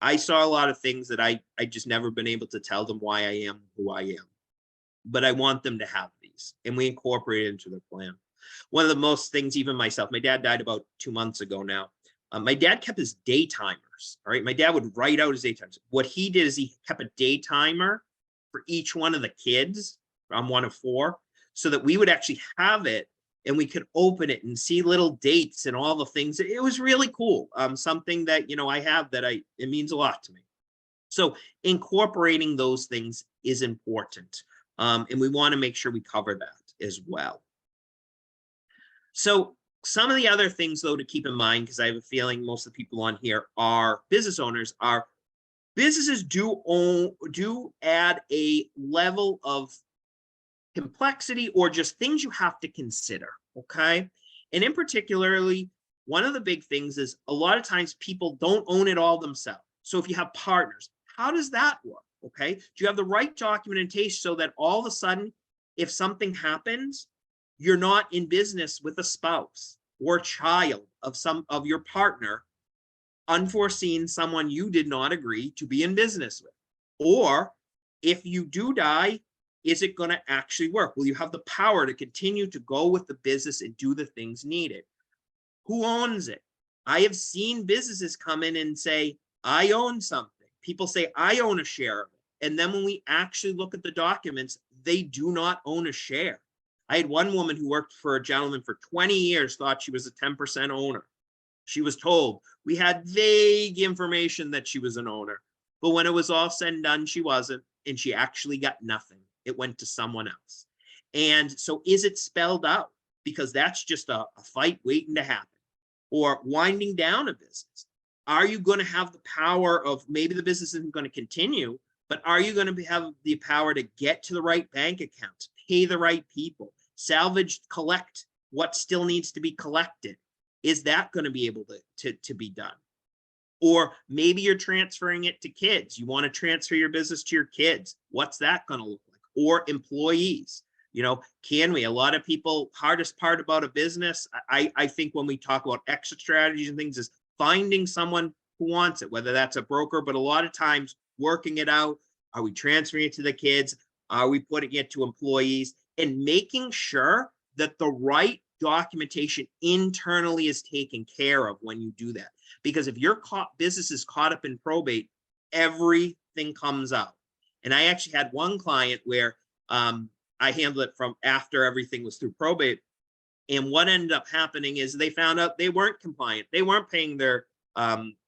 I saw a lot of things that I just never been able to tell them why I am who I am. But I want them to have these. And we incorporate it into their plan. One of the most things, even myself, my dad died about 2 months ago now. My dad kept his day timers. All right. My dad would write out his day timers. What he did is he kept a day timer for each one of the kids. I'm one of 4, so that we would actually have it and we could open it and see little dates and all the things. It was really cool. Something that, you know, I have that it means a lot to me. So incorporating those things is important. And we want to make sure we cover that as well. So some of the other things, though, to keep in mind, because I have a feeling most of the people on here are business owners, are businesses do add a level of complexity or just things you have to consider, okay? And in particularly, one of the big things is a lot of times people don't own it all themselves. So if you have partners, how does that work, okay? Do you have the right documentation so that all of a sudden, if something happens, you're not in business with a spouse or child of your partner, unforeseen, someone you did not agree to be in business with? Or if you do die, is it going to actually work? Will you have the power to continue to go with the business and do the things needed? Who owns it? I have seen businesses come in and say, I own something. People say, I own a share of it. And then when we actually look at the documents, they do not own a share. I had one woman who worked for a gentleman for 20 years, thought she was a 10% owner. She was told, we had vague information that she was an owner, but when it was all said and done, she wasn't, and she actually got nothing. It went to someone else. And so is it spelled out? Because that's just a fight waiting to happen. Or winding down a business. Are you going to have the power of, maybe the business isn't going to continue, but are you going to have the power to get to the right bank accounts, pay the right people, salvage, collect what still needs to be collected? Is that going to be able to be done? Or maybe you're transferring it to kids. You want to transfer your business to your kids. What's that going to look like? Or employees. You know, can we? A lot of people, hardest part about a business, I think when we talk about exit strategies and things, is finding someone who wants it, whether that's a broker, but a lot of times working it out. Are we transferring it to the kids? Are we putting it to employees? And making sure that the right documentation internally is taken care of when you do that. Because if your business is caught up in probate, everything comes out. And I actually had one client where I handled it from after everything was through probate. And what ended up happening is they found out they weren't compliant. They weren't paying their,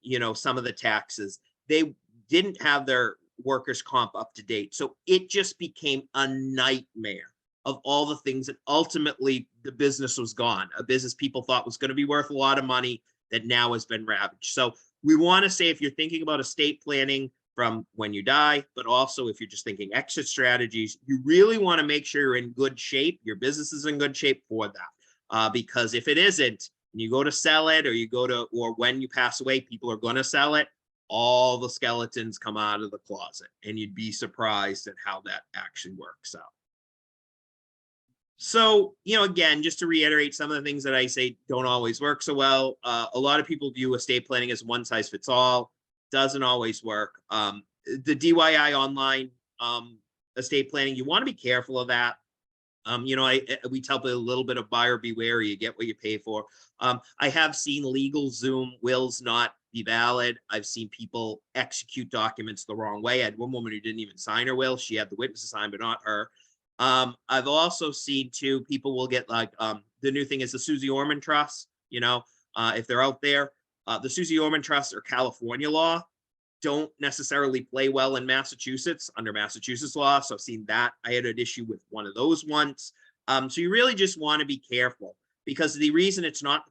you know, some of the taxes. They didn't have their workers' comp up to date. So it just became a nightmare of all the things that ultimately the business was gone. A business people thought was going to be worth a lot of money that now has been ravaged. So we want to say, if you're thinking about estate planning from when you die, but also if you're just thinking exit strategies, you really want to make sure you're in good shape. Your business is in good shape for that. Because if it isn't, and you go to sell it, or you go to, or when you pass away, people are going to sell it, all the skeletons come out of the closet, and you'd be surprised at how that actually works out. So, you know, again, just to reiterate some of the things that I say don't always work so well. A lot of people view estate planning as one size fits all. Doesn't always work. The DIY online estate planning, you want to be careful of that. You know, we tell people a little bit of buyer beware, you get what you pay for. I have seen legal Zoom wills not be valid. I've seen people execute documents the wrong way. I had one woman who didn't even sign her will. She had the witness sign, but not her. I've also seen too, people will get like, the new thing is the Susie Orman Trust, you know, if they're out there, the Susie Orman Trust or California law don't necessarily play well in Massachusetts under Massachusetts law. So I've seen that. I had an issue with one of those once. So you really just want to be careful, because the reason it's not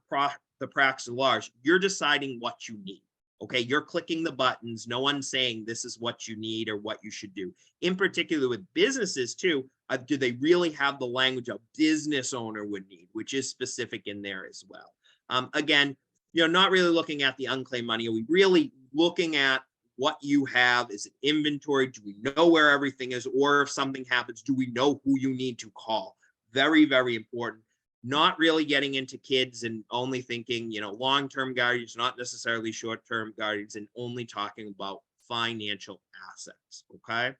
the practice at large, you're deciding what you need. Okay, you're clicking the buttons. No one's saying this is what you need or what you should do. In particular with businesses too, do they really have the language a business owner would need, which is specific in there as well. Again, you know, not really looking at the unclaimed money. Are we really looking at what you have? Is it inventory? Do we know where everything is? Or if something happens, do we know who you need to call? Very, very important. Not really getting into kids and only thinking, you know, long-term guardians, not necessarily short-term guardians, and only talking about financial assets. Okay.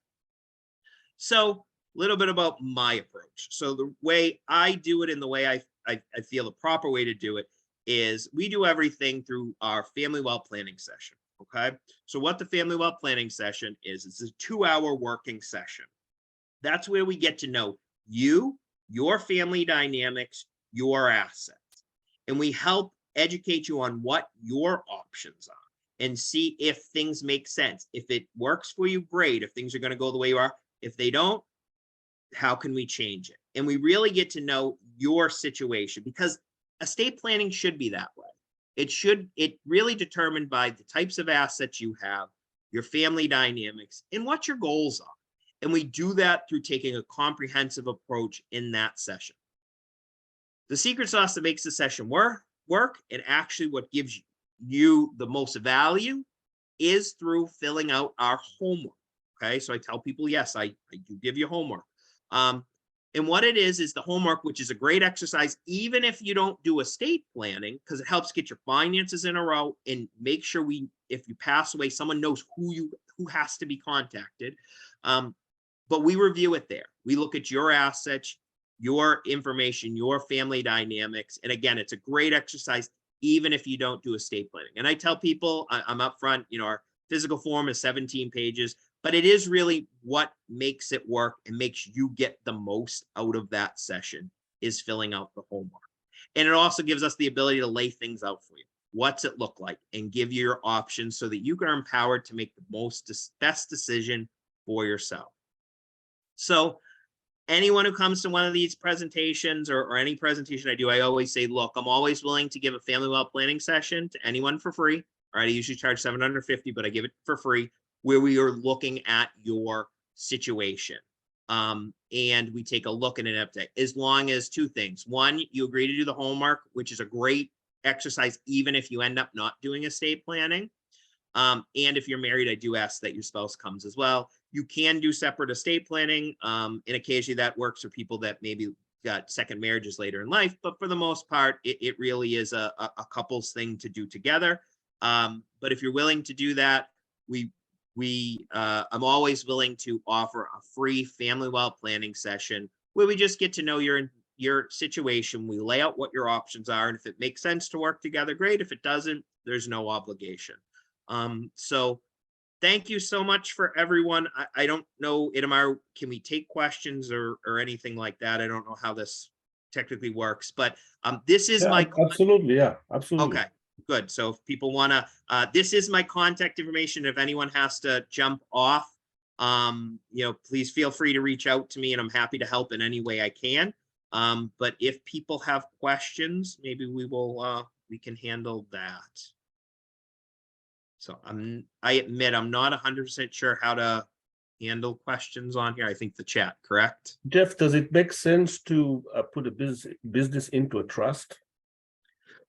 So a little bit about my approach. So the way I do it, and the way I feel the proper way to do it, is we do everything through our family wealth planning session. Okay. So what the family wealth planning session is, it's a 2-hour working session. That's where we get to know you, your family dynamics, your assets. And we help educate you on what your options are and see if things make sense. If it works for you, great. If things are going to go the way you are. If they don't, how can we change it? And we really get to know your situation, because estate planning should be that way. It really determined by the types of assets you have, your family dynamics, and what your goals are. And we do that through taking a comprehensive approach in that session. The secret sauce that makes the session work, and actually what gives you the most value, is through filling out our homework. Okay, so I tell people, yes, I do give you homework. And what it is the homework, which is a great exercise, even if you don't do estate planning, because it helps get your finances in a row and make sure if you pass away, someone knows who has to be contacted. But we review it there. We look at your assets, your information, your family dynamics. And again, it's a great exercise, even if you don't do estate planning. And I tell people, I'm upfront, our physical form is 17 pages, but it is really what makes it work and makes you get the most out of that session is filling out the homework. And it also gives us the ability to lay things out for you. What's it look like? And give you your options so that you are empowered to make the best decision for yourself. So anyone who comes to one of these presentations or any presentation I do, I always say, look, I'm always willing to give a family wealth planning session to anyone for free. All right, I usually charge $750, but I give it for free, where we are looking at your situation. And we take a look at an update, as long as two things. One, you agree to do the homework, which is a great exercise, even if you end up not doing estate planning. And if you're married, I do ask that your spouse comes as well. You can do separate estate planning. And occasionally that works for people that maybe got second marriages later in life, but for the most part, it really is a couple's thing to do together. But if you're willing to do that, I'm always willing to offer a free family wealth planning session where we just get to know your situation. We lay out what your options are, and if it makes sense to work together, great. If it doesn't, there's no obligation. So thank you so much for everyone. I don't know, Itamar, can we take questions or anything like that? I don't know how this technically works, but this is my absolutely, yeah, absolutely. Okay, good. So if people want to, this is my contact information. If anyone has to jump off, please feel free to reach out to me, and I'm happy to help in any way I can. But if people have questions, maybe we can handle that. So I admit I'm not 100% sure how to handle questions on here. I think the chat, correct? Jeff, does it make sense to put a business into a trust?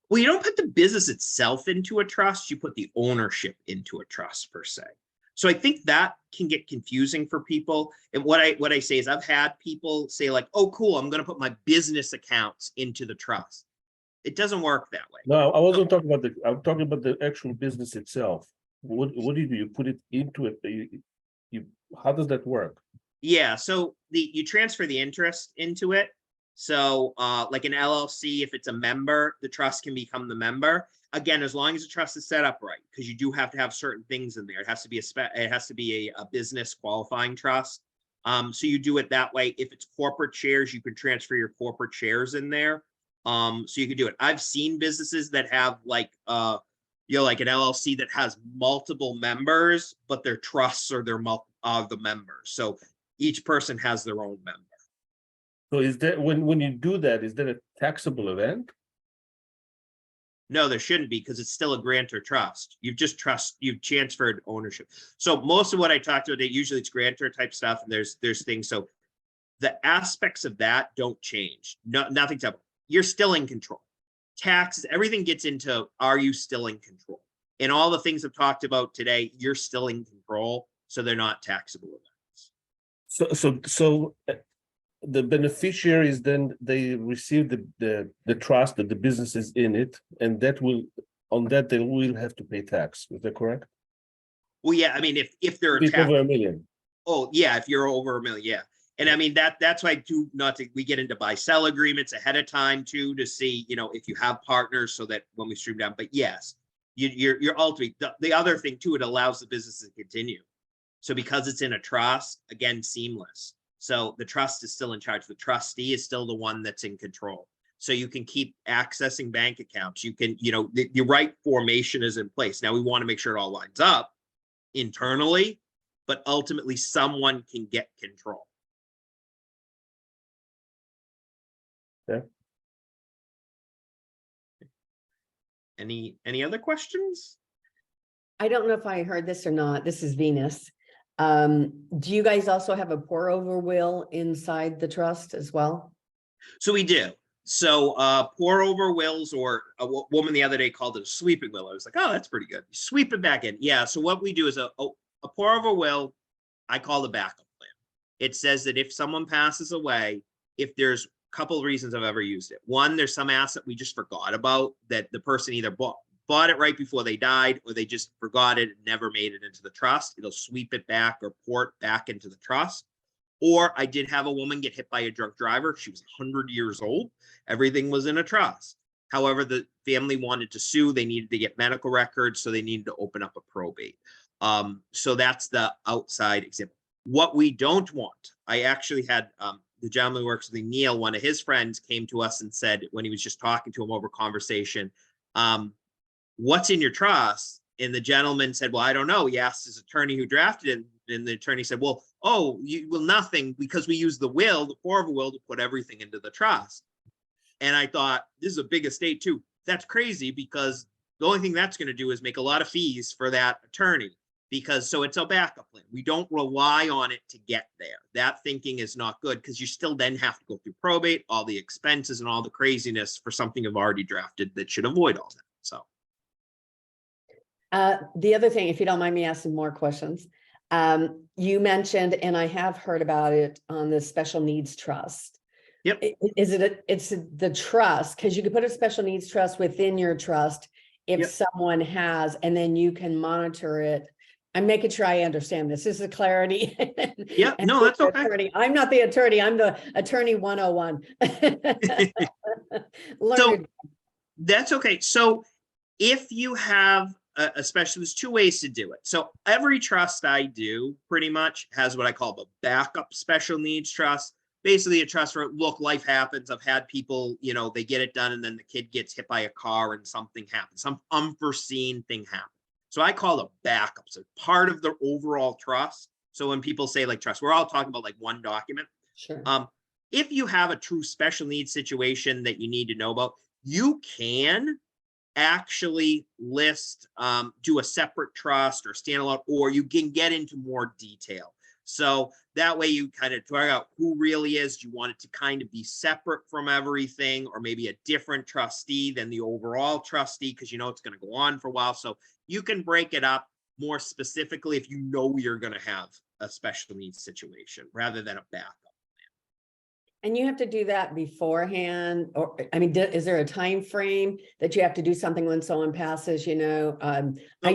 Well, you don't put the business itself into a trust, you put the ownership into a trust per se. So I think that can get confusing for people. And what I say is I've had people say like, oh, cool, I'm going to put my business accounts into the trust. It doesn't work that way. No, I wasn't talking about I'm talking about the actual business itself. What do you do? You put it into it. How does that work? Yeah, so you transfer the interest into it. So like an LLC, if it's a member, the trust can become the member. Again, as long as the trust is set up right, because you do have to have certain things in there. It has to be a business qualifying trust. So you do it that way. If it's corporate shares, you can transfer your corporate shares in there. So you can do it. I've seen businesses that have like like an LLC that has multiple members, but their trusts are the members. So each person has their own member. So is that when you do that, is that a taxable event? No, there shouldn't be, because it's still a grantor trust. You've transferred ownership. So most of what I talked about, usually it's grantor type stuff, and there's things. So the aspects of that don't change. Nothing's up. You're still in control. Taxes, everything gets into, are you still in control? And all the things I've talked about today, you're still in control, so they're not taxable events. So the beneficiaries, then they receive the trust that the business is in it, and they will have to pay tax. Is that correct? Well, yeah, I mean, if they're It's over $1 million. Oh, yeah, if you're over $1 million, yeah. And I mean, that's why we get into buy-sell agreements ahead of time too, to see, if you have partners, so that when we stream down, but yes, you're ultimately, the other thing too, it allows the business to continue. So because it's in a trust, again, seamless. So the trust is still in charge. The trustee is still the one that's in control. So you can keep accessing bank accounts. You can, the right formation is in place. Now we want to make sure it all lines up internally, but ultimately someone can get control. Okay. Any other questions? I don't know if I heard this or not. This is Venus. Do you guys also have a pour over will inside the trust as well? So we do. So pour over wills, or a woman the other day called it a sweeping will. I was like, oh, that's pretty good. You sweep it back in. Yeah. So what we do is a pour over will, I call the backup plan. It says that if someone passes away, if there's a couple of reasons I've ever used it. One, there's some asset we just forgot about that the person either bought it right before they died, or they just forgot it and never made it into the trust. It'll sweep it back or pour it back into the trust. Or I did have a woman get hit by a drunk driver. She was 100 years old. Everything was in a trust. However, the family wanted to sue. They needed to get medical records, so they needed to open up a probate. So that's the outside example. What we don't want, I actually had the gentleman who works with me, Neil, one of his friends came to us and said, when he was just talking to him over conversation, what's in your trust? And the gentleman said, well, I don't know. He asked his attorney who drafted it. And the attorney said, well, nothing, because we use the poor of a will to put everything into the trust. And I thought, this is a big estate too. That's crazy, because the only thing that's going to do is make a lot of fees for that attorney, because so it's a backup plan. We don't rely on it to get there. That thinking is not good, because you still then have to go through probate, all the expenses and all the craziness for something you've already drafted that should avoid all that. So the other thing, if you don't mind me asking more questions, you mentioned, and I have heard about it on the special needs trust. Yep. It's the trust, because you could put a special needs trust within your trust if Yep. someone has, and then you can monitor it. I'm making sure I understand this. This is clarity. Yeah, And no, for that's the okay. attorney. I'm not the attorney. I'm the attorney 101. Learned. that's okay. So if you have a special, there's two ways to do it. So every trust I do pretty much has what I call the backup special needs trust. Basically a trust for, look, life happens. I've had people, they get it done and then the kid gets hit by a car and something happens, some unforeseen thing happens. So I call it backup. So part of the overall trust. So when people say like trust, we're all talking about like one document. Sure. If you have a true special needs situation that you need to know about, you can actually list, do a separate trust or standalone, or you can get into more detail. So that way you kind of figure out who really is. Do you want it to kind of be separate from everything, or maybe a different trustee than the overall trustee, because it's going to go on for a while. So you can break it up more specifically if you know you're going to have a special needs situation rather than a backup. And you have to do that beforehand, or I mean, is there a time frame that you have to do something when someone passes? I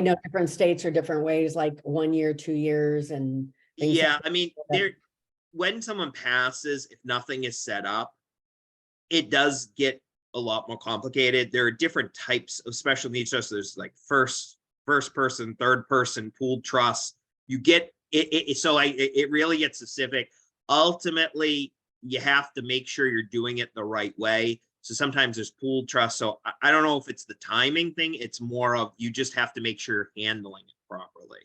know different states are different ways, like 1 year, 2 years, and things. Yeah, I mean, when someone passes, if nothing is set up, it does get a lot more complicated. There are different types of special needs trusts. There's like first person, third person, pooled trust. You get it. So it really gets specific. Ultimately, you have to make sure you're doing it the right way. So sometimes there's pooled trust. So I don't know if it's the timing thing. It's more of, you just have to make sure you're handling it properly.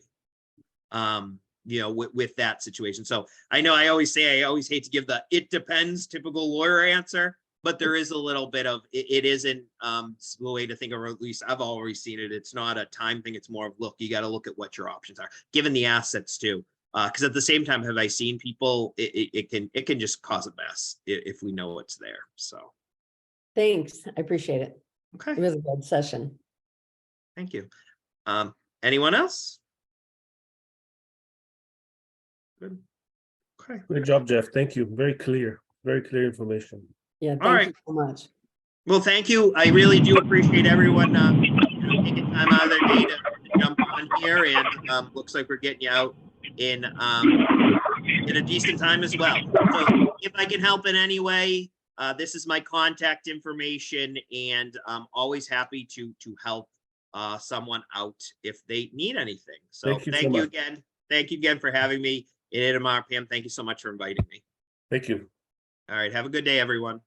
With that situation. So I know I always hate to give the "it depends" typical lawyer answer, but there is a little bit of it isn't the way to think of, or at least I've always seen it. It's not a time thing. It's more of, look, you got to look at what your options are, given the assets too. Because at the same time, have I seen people? It can just cause a mess if we know it's there. So Thanks. I appreciate it. okay, It was a good session. thank you. Anyone else? Good. Okay. Good job, Jeff. Thank you. Very clear information. Yeah, All thank you so much. Well, thank you. I really do appreciate everyone taking time out of their day to jump on here, and looks like we're getting you out in a decent time as well. So if I can help in any way, this is my contact information, and I'm always happy to help someone out if they need anything. So Thank you so much. again. Thank you again for having me. And Inamar, Pam, thank you so much for inviting me. Thank you. All right. Have a good day, everyone.